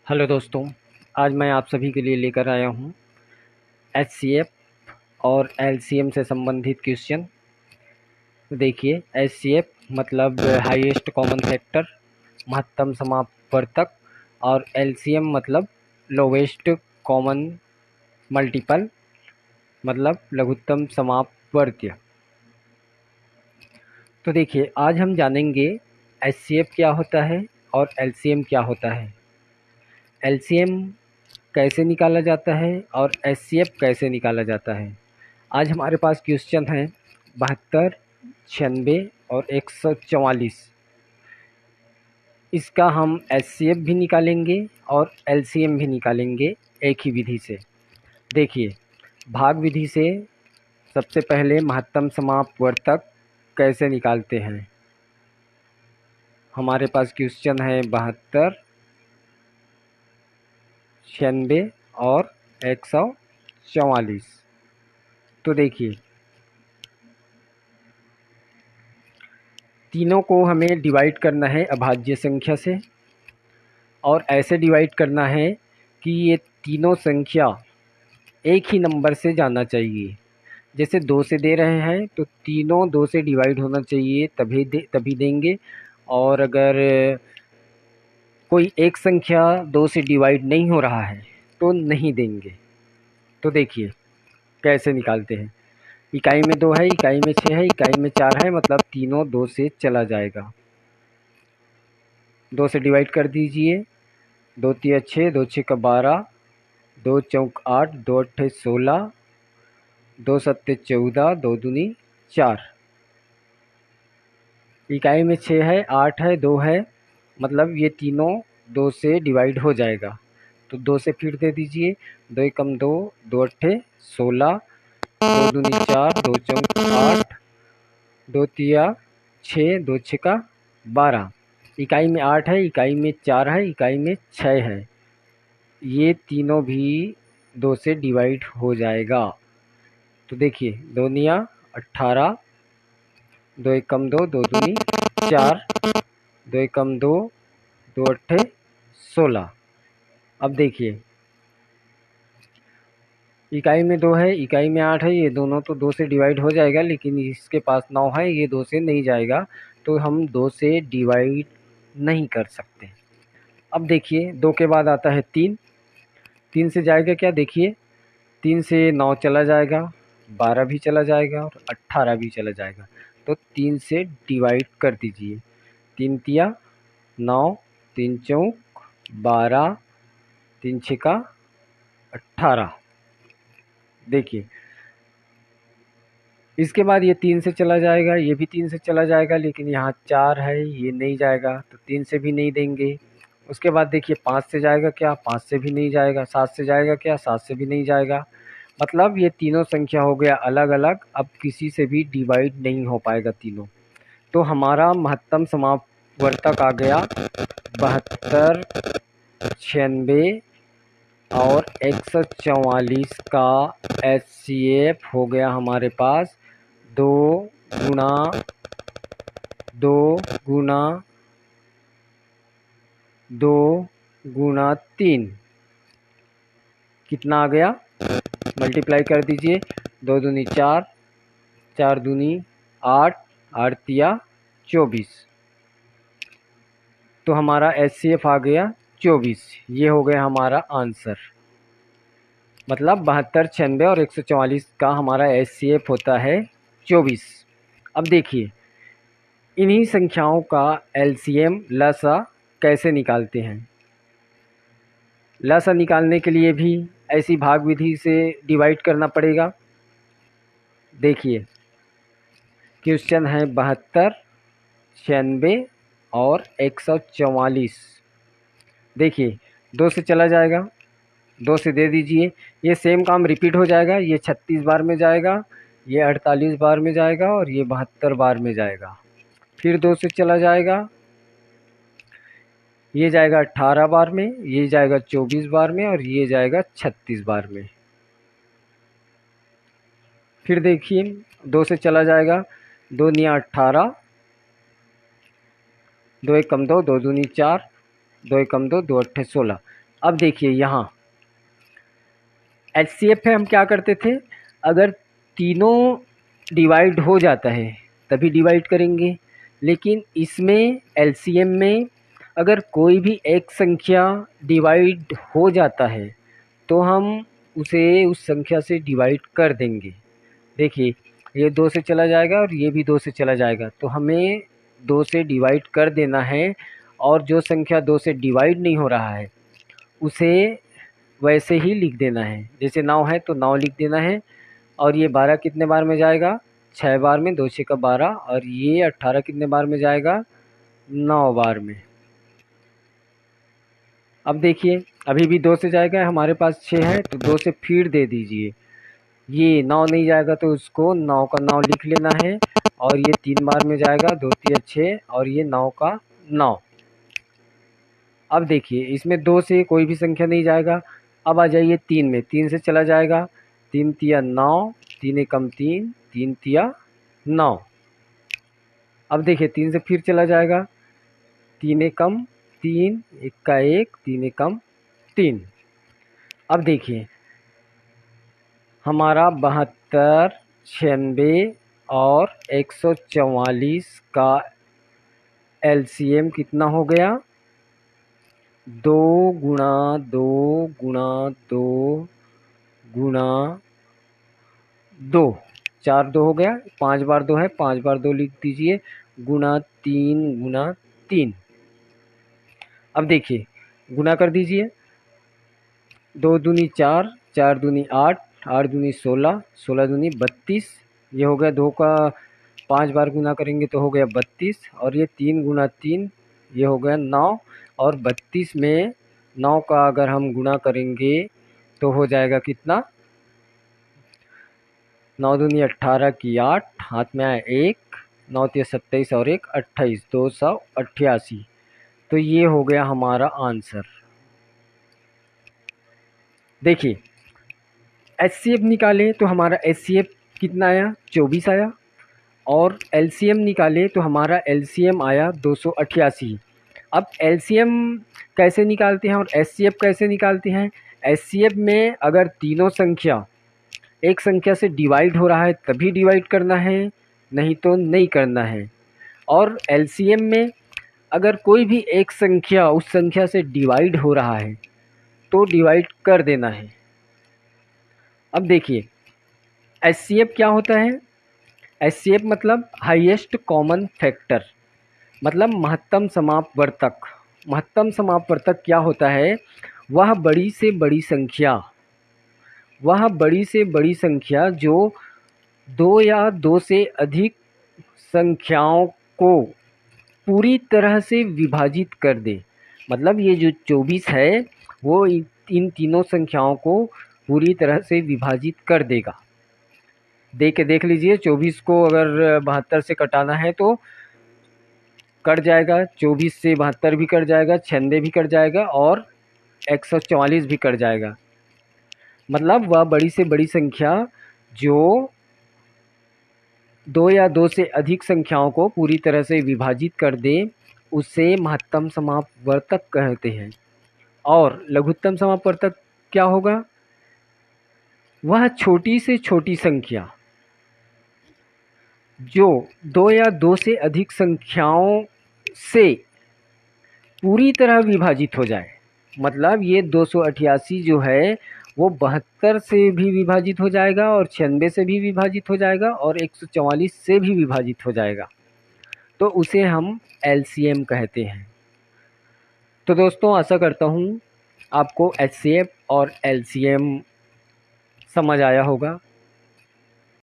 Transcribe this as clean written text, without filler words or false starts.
Hello दोस्तों, आज मैं आप सभी के लिए लेकर आया हूँ एचसीएफ और एलसीएम से संबंधित क्वेश्चन। देखिए, एचसीएफ मतलब हाईएस्ट कॉमन फैक्टर, महत्तम समापवर्तक, और एलसीएम मतलब लोवेस्ट कॉमन मल्टीपल, मतलब लघुत्तम समापवर्त्य। तो देखिए, आज हम जानेंगे एचसीएफ क्या होता है और एलसीएम क्या होता है, एलसीएम कैसे निकाला जाता है और एचसीएफ कैसे निकाला जाता है। आज हमारे पास क्वेश्चन है 72, 96 और 144। इसका हम एचसीएफ भी निकालेंगे और एलसीएम भी निकालेंगे एक ही विधि से। देखिए, भाग विधि से सबसे पहले महत्तम समापवर्तक कैसे निकालते हैं। हमारे पास क्वेश्चन है 72, 96 और 144। तो देखिए, तीनों को हमें डिवाइड करना है अभाज्य संख्या से, और ऐसे डिवाइड करना है कि ये तीनों संख्या एक ही नंबर से जाना चाहिए। जैसे 2 से दे रहे हैं तो तीनों 2 से डिवाइड होना चाहिए, तभी देंगे। और अगर कोई एक संख्या 2 से डिवाइड नहीं हो रहा है तो नहीं देंगे। तो देखिए कैसे निकालते हैं। इकाई में 2 है, इकाई में 6 है, इकाई में 4 है, मतलब तीनों 2 से चला जाएगा। 2 से डिवाइड कर दीजिए। 2 तिया 6, 2 6 का 12, 2 चौक 8, 2 अट्ठे 16, 2 सत्ते 14, 2 दूनी 4। इकाई में 6 है, 8 है, 2 है, मतलब ये तीनों 2 से डिवाइड हो जाएगा। तो 2 से फिर दे दीजिए। 2 एकम 2, 2 अट्ठे 16, 2 दूनी 4, 2 चौक 8, 2 तिया 6, 2 छः का 12। इकाई में 8 है, इकाई में 4 है, इकाई में 6 है, ये तीनों भी 2 से डिवाइड हो जाएगा। तो देखिए, 2 निया 18, 2 एकम 2, 2 दूनी 4, 2 एकम 2, 2 अट्ठे 16। अब देखिए, इकाई में 2 है, इकाई में 8 है, ये दोनों तो 2 से डिवाइड हो जाएगा, लेकिन इसके पास 9 है, ये 2 से नहीं जाएगा, तो हम 2 से डिवाइड नहीं कर सकते। अब देखिए, 2 के बाद आता है 3। 3 से जाएगा क्या, देखिए 3 से 9 चला जाएगा, 12 भी चला जाएगा और 18 भी चला जाएगा। तो 3 से डिवाइड कर दीजिए। 3 तिया 9, 3 चौक 12, 3 छः का 18। देखिए, इसके बाद ये 3 से चला जाएगा, ये भी 3 से चला जाएगा, लेकिन यहाँ 4 है, ये नहीं जाएगा, तो 3 से भी नहीं देंगे। उसके बाद देखिए, 5 से जाएगा क्या, 5 से भी नहीं जाएगा। 7 से जाएगा क्या, 7 से भी नहीं जाएगा। मतलब ये तीनों संख्या हो गया अलग अलग, अब किसी से भी डिवाइड नहीं हो पाएगा तीनों। तो हमारा महत्तम समापवर्तक आ गया 72, 96 और 144 का एचसीएफ हो गया हमारे पास 2 गुणा 2 गुणा 2 गुणा 3। कितना आ गया, मल्टीप्लाई कर दीजिए। 2 दूनी 4, 4 दूनी 8, 8 तिया 24। तो हमारा एचसीएफ आ गया 24। ये हो गया हमारा आंसर। मतलब 72, 96 और 144 का हमारा एचसीएफ होता है 24। अब देखिए, इन्हीं संख्याओं का एलसीएम लसा कैसे निकालते हैं। लसा निकालने के लिए भी ऐसी भाग विधि से डिवाइड करना पड़ेगा। देखिए, क्वेश्चन है 72, 96 और 144। देखिए, 2 से चला जाएगा, 2 से दे दीजिए। ये सेम काम रिपीट हो जाएगा, ये 36 बार में जाएगा, ये 48 बार में जाएगा और ये 72 बार में जाएगा। फिर 2 से चला जाएगा, ये जाएगा 18 बार में, ये जाएगा 24 बार में और ये जाएगा 36 बार में। फिर देखिए, 2 से चला जाएगा, 2 निया 18, 2 एकम 2, 2 दूनी 4, 2 एकम 2, 2 अट्ठे 16। अब देखिए यहाँ एचसीएफ में हम क्या करते थे, अगर तीनों डिवाइड हो जाता है तभी डिवाइड करेंगे, लेकिन इसमें एलसीएम में अगर कोई भी एक संख्या डिवाइड हो जाता है तो हम उसे उस संख्या से डिवाइड कर देंगे। देखिए ये 2 से चला जाएगा और ये भी 2 से चला जाएगा, तो हमें 2 से डिवाइड कर देना है, और जो संख्या 2 से डिवाइड नहीं हो रहा है उसे वैसे ही लिख देना है। जैसे 9 है तो 9 लिख देना है, और ये 12 कितने बार में जाएगा, 6 बार में, 2 6 12, और ये 18 कितने बार में जाएगा, 9 बार में। अब देखिए अभी भी 2 से जाएगा, हमारे पास 6 है तो 2 से फिर दे दीजिए। ये 9 नहीं जाएगा तो उसको 9 का 9 लिख लेना है, और ये 3 बार में जाएगा, 2 3 6, और ये 9 का 9। अब देखिए इसमें 2 से कोई भी संख्या नहीं जाएगा। अब आ जाइए 3 में, 3 से चला जाएगा, 3 तिया 9, 3 एकम 3, 3 तिया 9। अब देखिए 3 से फिर चला जाएगा, 3 एकम 3, 1 का 1, 3 एकम 3। अब देखिए हमारा 72, 96 और 144 का एलसीएम कितना हो गया, 2 गुणा 2 गुणा 2 गुणा 2, 4 2 हो गया, 5 बार 2 है, 5 बार 2 लिख दीजिए, गुणा 3 गुणा 3। अब देखिए गुणा कर दीजिए, 2 दूनी 4, 4 दूनी 8, 8 दूनी 16, 16 दूनी 32, ये हो गया 2 का 5 बार गुना करेंगे तो हो गया 32, और ये 3 गुना 3, ये हो गया 9, और 32 में 9 का अगर हम गुणा करेंगे तो हो जाएगा कितना, 9 दूनी 18 की 8, हाथ में आया 1, 9 तिया 27 और 1 28, 288। तो ये हो गया हमारा आंसर। देखिए एचसीएफ निकाले तो हमारा एचसीएफ कितना आया, 24 आया, और एलसीएम निकाले तो हमारा एलसीएम आया 288। अब एलसीएम कैसे निकालते हैं और एचसीएफ कैसे निकालते हैं, एचसीएफ में अगर तीनों संख्या एक संख्या से डिवाइड हो रहा है तभी डिवाइड करना है, नहीं तो नहीं करना है। और एलसीएम में अगर कोई भी एक संख्या उस संख्या से डिवाइड हो रहा है तो डिवाइड कर देना है। अब देखिए एचसीएफ क्या होता है, एचसीएफ मतलब हाईएस्ट कॉमन फैक्टर, मतलब महत्तम समापवर्तक। महत्तम समापवर्तक क्या होता है, वह बड़ी से बड़ी संख्या, वह बड़ी से बड़ी संख्या जो 2 या 2 से अधिक संख्याओं को पूरी तरह से विभाजित कर दे। मतलब ये जो 24 है वो इन तीनों संख्याओं को पूरी तरह से विभाजित कर देगा। देख लीजिए 24 को अगर 72 से कटाना है तो कट जाएगा, 24 से 72 भी कट जाएगा, 96 भी कट जाएगा, और 144 भी कट जाएगा। मतलब वह बड़ी से बड़ी संख्या जो 2 या 2 से अधिक संख्याओं को पूरी तरह से विभाजित कर दे उसे महत्तम समापवर्तक कहते हैं। और लघुत्तम समापवर्तक क्या होगा, वह छोटी से छोटी संख्या जो 2 या 2 से अधिक संख्याओं से पूरी तरह विभाजित हो जाए। मतलब ये 288 जो है वो 72 से भी विभाजित हो जाएगा, और 96 से भी विभाजित हो जाएगा, और 144 से भी विभाजित हो जाएगा, तो उसे हम एलसीएम कहते हैं। तो दोस्तों आशा करता हूँ आपको एचसीएफ और एलसीएम समझ आया होगा।